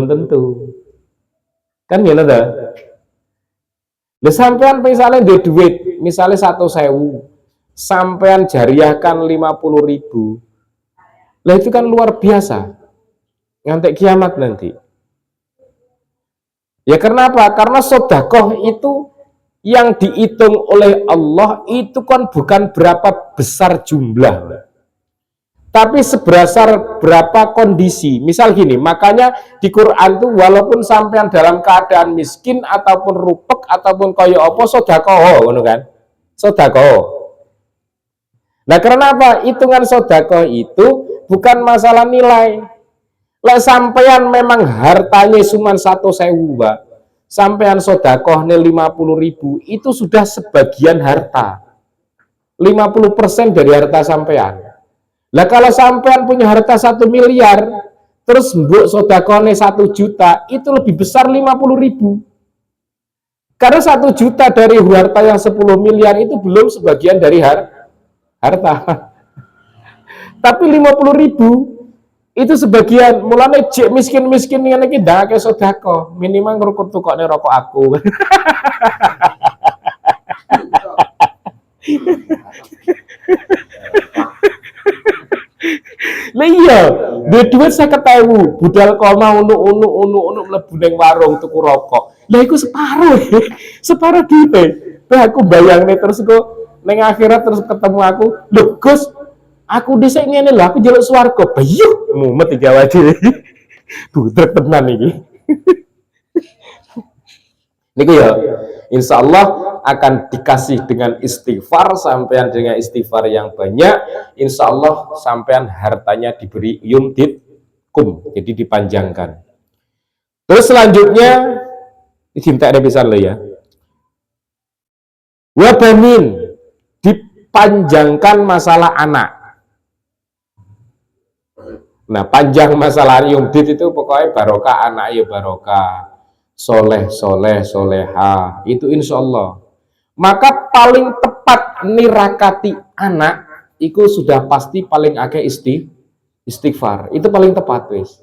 tentu. Kan gimana dah? Lah sampean misalnya duit misalnya 1.000, sampean jariahkan 50.000. Lah itu kan luar biasa. Ngantek kiamat nanti. Ya karena apa? Karena sedekah itu yang dihitung oleh Allah itu kan bukan berapa besar jumlah, tapi sebesar berapa kondisi. Misal gini, makanya di Quran tuh walaupun sampean dalam keadaan miskin ataupun rupek ataupun kaya apa sedekah ngono kan. Sedekah. Nah, karena apa? Hitungan sedekah itu bukan masalah nilai. Lek sampean memang hartanya cuma 1.000, Mbak. Sampean sedekahne 50.000 itu sudah sebagian harta. 50% dari harta sampean. Lah kalau sampean punya harta 1 miliar, terus mbok sodakone 1 juta, itu lebih besar 50.000. Karena 1 juta dari harta yang 10 miliar itu belum sebagian dari harta. Tapi 50.000 itu sebagian. Mulane jek miskin-miskin ngene iki ndake sedekah, minimal ngrukut tukokne rokok aku. Lah iya, duit 50.000, budal koma unu mlebu ning warung tuku rokok. Lah iku separuh duite. Lah aku bayangne terus kok ning akhirat terus ketemu aku, "Lho Gus, aku dhisik ngene lho, aku njaluk swarga." Bayuh, mumet iki awake. Budrek tenan iki. Niku ya, insya Allah akan dikasih dengan istighfar, sampean dengan istighfar yang banyak, insya Allah sampean hartanya diberi yumditkum, jadi dipanjangkan. Terus selanjutnya, cinta ada bisa lo ya. Wabanin, dipanjangkan masalah anak. Nah, panjang masalah yumdit itu pokoknya barokah, anak ya barokah. Soleh, soleha, itu insya Allah. Maka paling tepat nirakati anak, itu sudah pasti paling akeh istighfar. Itu paling tepat wis.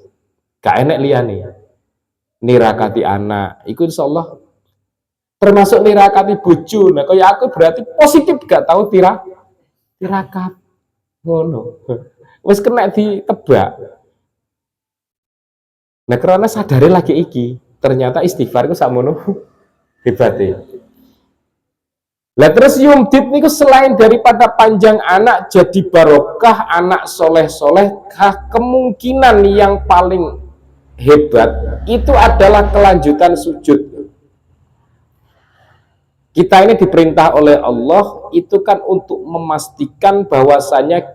Gak enek liyane. Nirakati anak, itu insya Allah. Termasuk nirakati bojo. Nah, kaya aku berarti positif gak tahu tirakat. Ngono. Wis kena ditebak. Nah, karena sadari lagi iki. Ternyata istighfar itu sakmono hebatnya. Lah terus yumdit niku selain daripada panjang anak jadi barokah, anak soleh-soleh, kemungkinan yang paling hebat itu adalah kelanjutan sujud. Kita ini diperintah oleh Allah itu kan untuk memastikan bahwasanya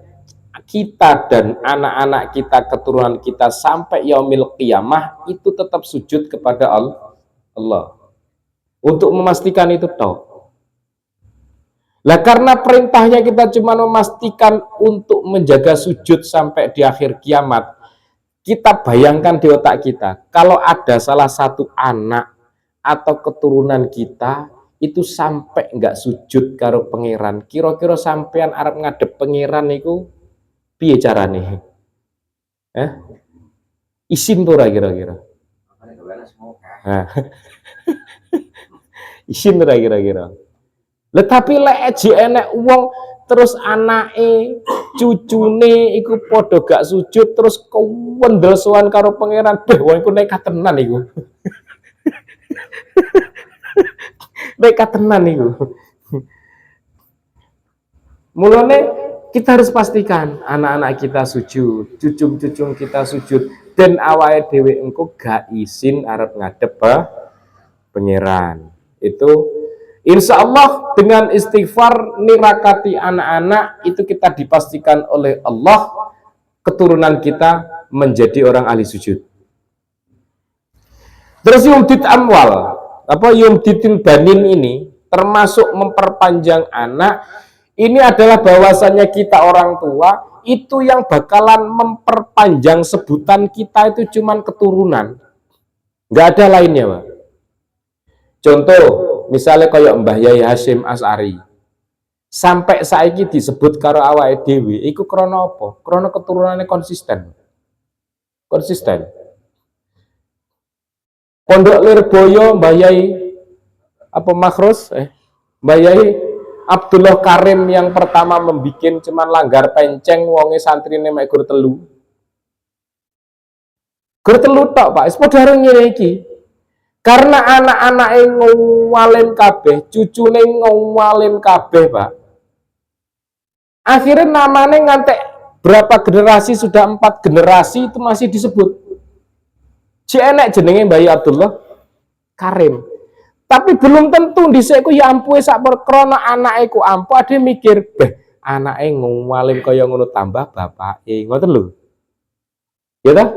kita dan anak-anak kita, keturunan kita sampai yaumil qiyamah itu tetap sujud kepada Allah. Untuk memastikan itu toh. Lah karena perintahnya kita cuma memastikan untuk menjaga sujud sampai di akhir kiamat, kita bayangkan di otak kita, kalau ada salah satu anak atau keturunan kita itu sampai enggak sujud karo pangeran, kira-kira sampean arep ngadep pangeran niku piye carane? Isin tuh kira-kira. Nah. Isin tuh kira-kira. Lah tapi lek eji enek wong terus anake, cucune iku padha gak sujud terus kewendel sowan karo pangeran. Beh, wong iku nekat tenan iku. Nekat tenan iku. Mulane kita harus pastikan anak-anak kita sujud, cucung-cucung kita sujud, dan awake dhewe engko gak izin arep ngadep pangeran. Itu insya Allah dengan istighfar nirakati anak-anak itu kita dipastikan oleh Allah keturunan kita menjadi orang ahli sujud. Terus yumdit amwal, yumditin banin ini termasuk memperpanjang anak. Ini adalah bahwasannya kita orang tua itu yang bakalan memperpanjang sebutan kita itu cuman keturunan. Nggak ada lainnya, Pak. Contoh, misalnya kayak Mbah Yai Hasyim Asy'ari. Sampai saiki disebut karo awake dhewe, iku krana apa? Krana keturunannya konsisten. Konsisten. Pondok Lirboyo Mbah Yai Makhrus, Mbah Yai Abdullah Karim yang pertama membikin cuman langgar penceng wonge santrine mek gur telu. Gur telu tok, Pak. Wis padha karo ngene iki. Karena anak-anake ngawalin kabeh, cucune ngawalin kabeh, Pak. Akhirnya namanya ngantek berapa generasi, sudah 4 generasi itu masih disebut. Enek jenenge Mbah Yai Abdullah Karim. Tapi belum tentu dhisik ku ya ampuhe sak perkara anake ku ampuh, ade mikir, "Beh, anake ngwalim kaya ngono tambah bapake." Ngoten lho. Ya ta?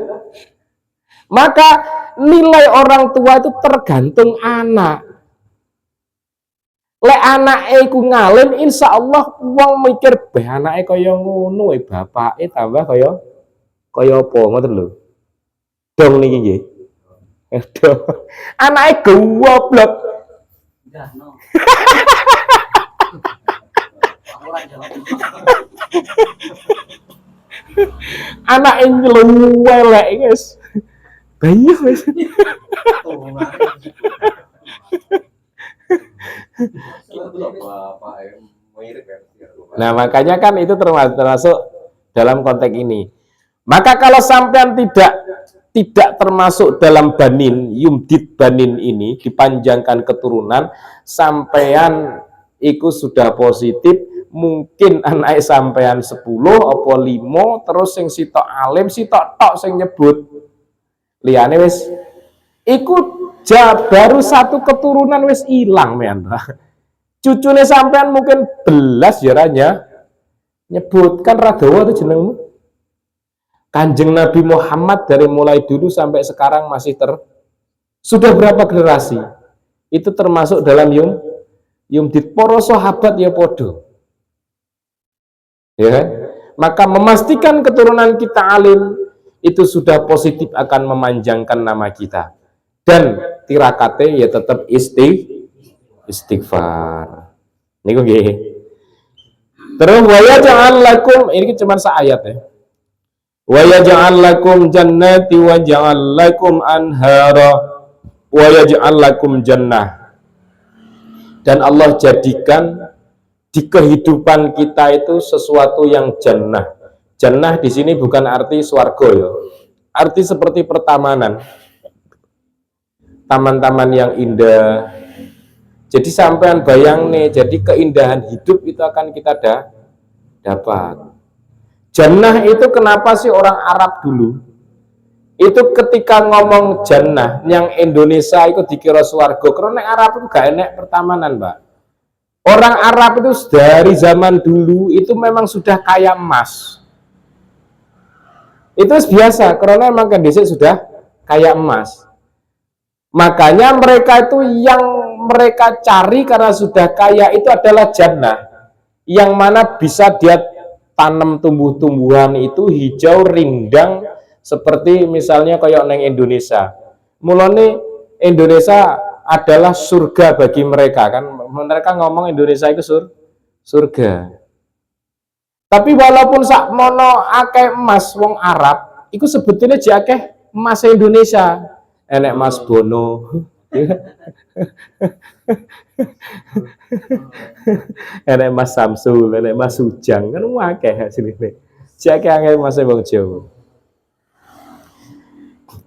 Maka nilai orang tua itu tergantung anak. Lek anake ku ngalim, insya Allah wong mikir, "Beh, anake kaya ngono bapake tambah kaya apa?" Ngoten lho. Dong niki nggih. Aduh. Anake goblok. Enggak, no. Aku ora jawab. Anake nyelewelek guys. Bayi guys. Nah, makanya kan itu termasuk dalam konteks ini. Maka kalau sampean tidak termasuk dalam banin, yumdit banin ini, dipanjangkan keturunan, sampean itu sudah positif, mungkin anak sampean 10 apa 5, terus sing sitok alim, sitok tok sing nyebut. Liyane wis iku baru satu keturunan wis ilang men. Cucune sampean mungkin belas ya ranya nyebutkan Radawa itu jenengmu. Kanjeng Nabi Muhammad dari mulai dulu sampai sekarang masih sudah berapa generasi? Itu termasuk dalam yumdit poro sahabat ya podo. Ya, maka memastikan keturunan kita alim itu sudah positif akan memanjangkan nama kita. Dan tirakate ya tetap istighfar. Niku nggih. Terus wa yaj'al lakum, ini cuma seayat ya. Wa yaj'al lakum jannati wa ja'al lakum anhara wa yaj'al lakum jannah. Dan Allah jadikan di kehidupan kita itu sesuatu yang jannah. Jannah di sini bukan arti swarga ya. Arti seperti pertamanan. Taman-taman yang indah. Jadi sampean bayang nih, jadi keindahan hidup itu akan kita dapat. Jannah itu kenapa sih orang Arab dulu? Itu ketika ngomong jannah, yang Indonesia itu dikira swarga. Karena Arab itu gak enak pertamanan, Mbak. Orang Arab itu dari zaman dulu itu memang sudah kaya emas. Itu biasa, karena memang kondisi sudah kaya emas. Makanya mereka itu yang mereka cari karena sudah kaya itu adalah jannah. Yang mana bisa dia tanam tumbuh-tumbuhan itu hijau rindang seperti misalnya kayak neng Indonesia. Mulane Indonesia adalah surga bagi mereka kan. Mereka ngomong Indonesia itu surga. Tapi walaupun sak mono akeh emas wong Arab, itu sebetulnya jakeh emas Indonesia. Enek Mas Bono. Enek Mas Samsul, enek Mas Ujang, kan akeh hasilnya. Jakeh akeh Mas wong Jawa.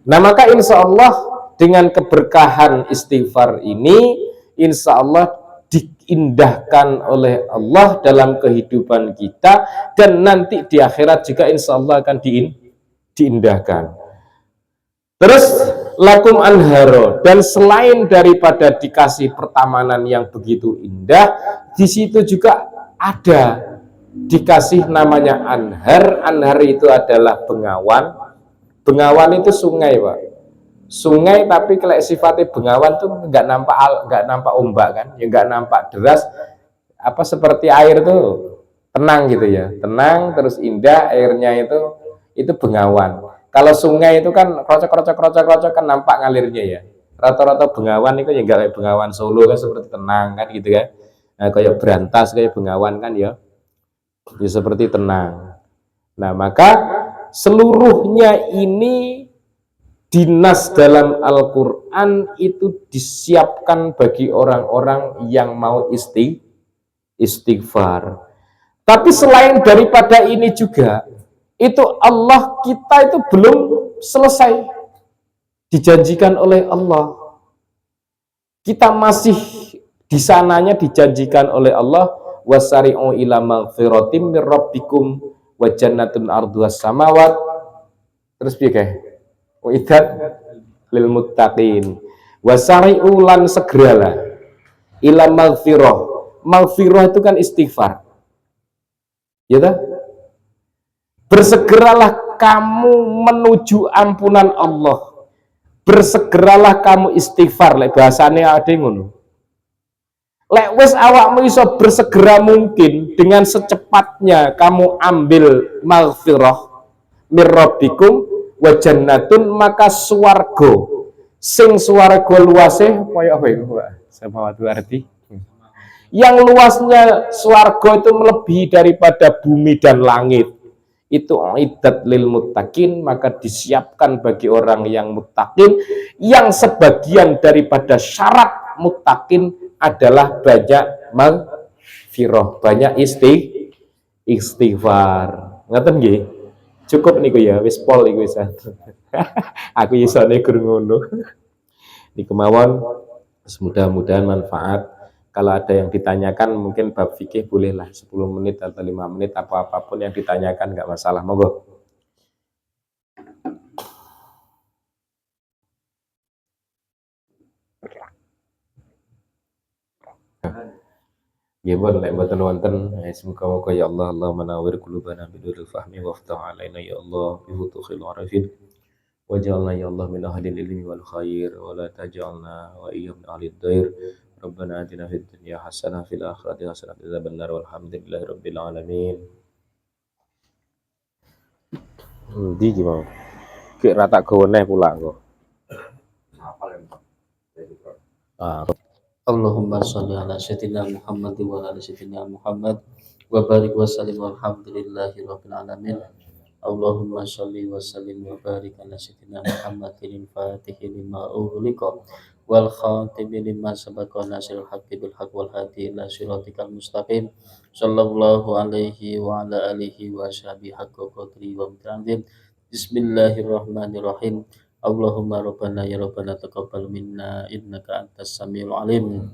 Nah, maka insya Allah dengan keberkahan istighfar ini, insya Allah diindahkan oleh Allah dalam kehidupan kita, dan nanti di akhirat juga insya Allah akan diindahkan. Terus lakum anharo, dan selain daripada dikasih pertamanan yang begitu indah, di situ juga ada dikasih namanya anhar. Anhar itu adalah bengawan. Bengawan itu sungai, Pak. Sungai tapi kalau sifatnya bengawan tuh nggak nampak ombak kan, ya nggak nampak deras, apa seperti air tuh tenang gitu ya, tenang terus indah airnya itu bengawan. Kalau sungai itu kan krocok kan nampak ngalirnya ya. Rata-rata bengawan itu ya nggak kayak bengawan Solo kan seperti tenang kan gitu kan. Nah, kayak berantas kayak bengawan kan ya seperti tenang. Nah, maka seluruhnya ini dinas dalam Al-Quran itu disiapkan bagi orang-orang yang mau istighfar. Tapi selain daripada ini juga, itu Allah kita itu belum selesai dijanjikan oleh Allah. Kita masih di sananya dijanjikan oleh Allah, wasari'u ila maghfiratim mir rabbikum wa jannatun arduhas samawat. Terus piye kae? Uiddat lil muttaqin. Wasari'u lan segeralah ila maghfirah. Maghfirah itu kan istighfar. Ya toh? Bersegeralah kamu menuju ampunan Allah. Bersegeralah kamu istighfar, lek bahasane ade ngono. Lek wis awakmu iso bersegera mungkin dengan secepatnya kamu ambil maghfirah mir rabbikum, wa jannatun maka swarga sing swarga luase kaya apa iku Pak samawati arti yang luasnya swarga itu melebihi daripada bumi dan langit itu iddat lil muttaqin maka disiapkan bagi orang yang muttaqin yang sebagian daripada syarat muttaqin adalah banyak maghfirah banyak istighfar ngoten nggih cukup niku ya wis pol iku wis aku isone gur ngono niku mawon mudah-mudahan manfaat kalau ada yang ditanyakan mungkin bab fikih bolehlah 10 menit atau 5 menit apapun yang ditanyakan nggak masalah monggo Gimana lek mboten wonten semoga ya Allah Allahumma nawwir qulubana biduril fahmi waftah alaina ya Allah bi futuhil arifin waj'alna ya Allah min ahlil ilmi wal khair wa la taj'alna wa iyyam min ahlid dair Rabbana atina fid dunya hasanah fil akhirati hasanah wa qina adzabannar walhamdulillahi rabbil alamin. Ndi gimana? Ki rata gone pula kok. Ah, Allahumma sholli ala sayyidina Muhammad wa ala sayyidina Muhammad wa barik wa sallim walhamdulillahi rabbil alamin. Allahumma sholli wa sallim wa barik ala sayyidina Muhammadin fatihi lima ughliqa wal khatimi lima sabaqa nasirul haqqi bil haqq wal hadi ila siratikal mustaqim sallallahu alaihi wa ala alihi wa sahbihi haqqa qadri wa miqdarin. Bismillahirrahmanirrahim. Allahumma rabbana ya rabbana taqabbal minna innaka antas samiul alim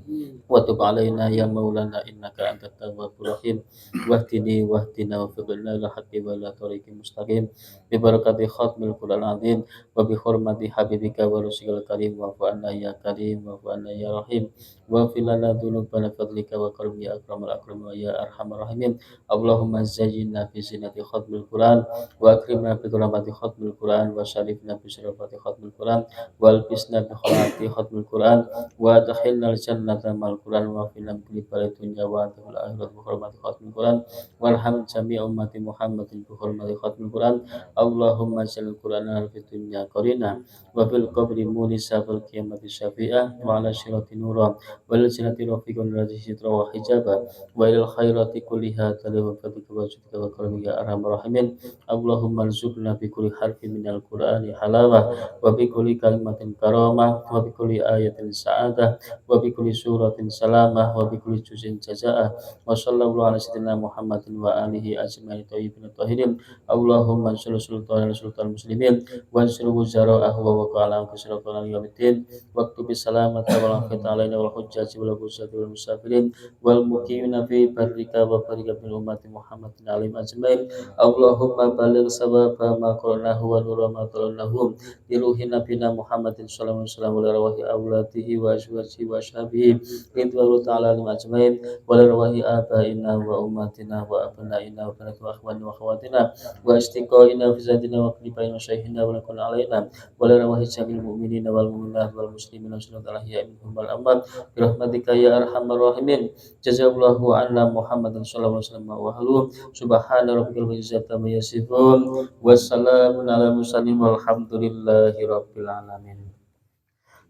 wa tub alaina ya maulana innaka antat tawwabur rahim wahdini wahdina wa fiqhna ila haqqi wa la tariqil mustaqim bi barakati khatmil qur'an azim wa bi hurmati habibika wa rasulil karim wa anna ya karim wa anna ya rahim wa fil lana dzunubana fadlika wa karim ya akramal akram wa ya arhamar rahimin. Allahumma zayyinna fi zinati khatmil qur'an wa akrimna bi karamati khatmil qur'an wa syarifna bi syarafati khatmil Quran wal bisna bi khalati khatmil Quran wa adkhilna al jannata mal Quran wa fil kulli dunya wa fil akhirati bi hurmati khatmil Quran warham jami' ummati Muhammadin bi hurmati khatmil Quran. Allahumma jalil Qur'ana fid dunya qarina wa fil qabri munisa fil qiyamati syafi'a wa ala sirati nura wal jannati rafiqun radhi sitra wa hijaba wa ilal khairati kulliha talihu fadika wa judika wa karimika ya arhamar rahimin. Allahumma arzuqna bi kulli harfin minal Qur'ani halawah wa bi kulli kalimatin karamah wa bi kulli ayatin sa'adah wa bi kulli suratin salamah wa bi kulli juz'in jazaa'ah wa sallallahu ala sayyidina Muhammadin wa alihi ajma'in thayyibin tahirin. Allahumma ansur sultan muslimin wa ansur wuzara'ahu wa waqa'ala kasratan yawmiddin wa ktubi salamata wal afiyata alaina wal hujjati wal busati wal musafirin wal muqimina fi barrika wa barika bil ummati Muhammadin alim ajma'in. Allahumma baligh sawaba ma qara'nahu wa nura ma talawnahu Iruhi nabina Muhammadin sallallahu alaihi wasallam wa rawahi awladihi wa azwajihi wa ashabihi ridwanu ta'ala alim ajmain wa rawahi abaina wa ummatina wa abnaina wa banati wa akhwani wa akhawatina wa istiqaina fi zatina wa qlibaina wa syaikhina wa lakun alaina wa rawahi jamil mu'minina wal mu'minat wal muslimina sallallahu alaihi minhum wal amwat bi rahmatika ya arhamar rahimin. Jazakallahu anna Muhammadan sallallahu alaihi wasallam wa halu subhana rabbikal izzati amma yasifun wassalamun ala mursalin walhamdulillahi rabbil alamin.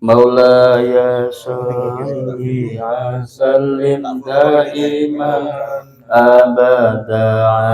Maulaya sholli sallim daiman abada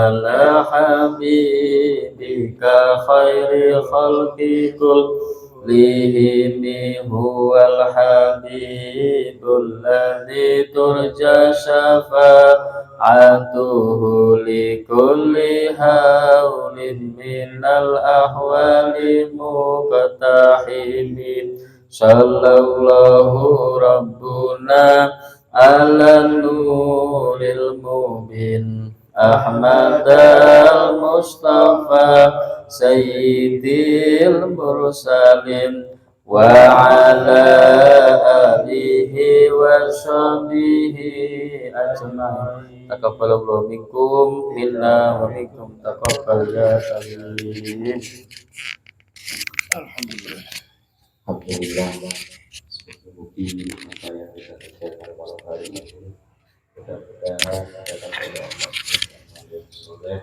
ala habibika khairi khalqi kullihim huwal habibul ladzi turja syafa'atuhu likulli haulin minal ahwali muqtahimin. Sallallahu rabbuna ala nuril mubin Ahmad al-Mustafa Sayyidil Mursalin wa ala alihi wa sahbihi ajma'in. Taqabbalallahu minkum minna wa minkum taqabbal ya karim. Alhamdulillah. Semoga apa yang kita kerjakan malam hari ini mudah-mudahan dapat Allah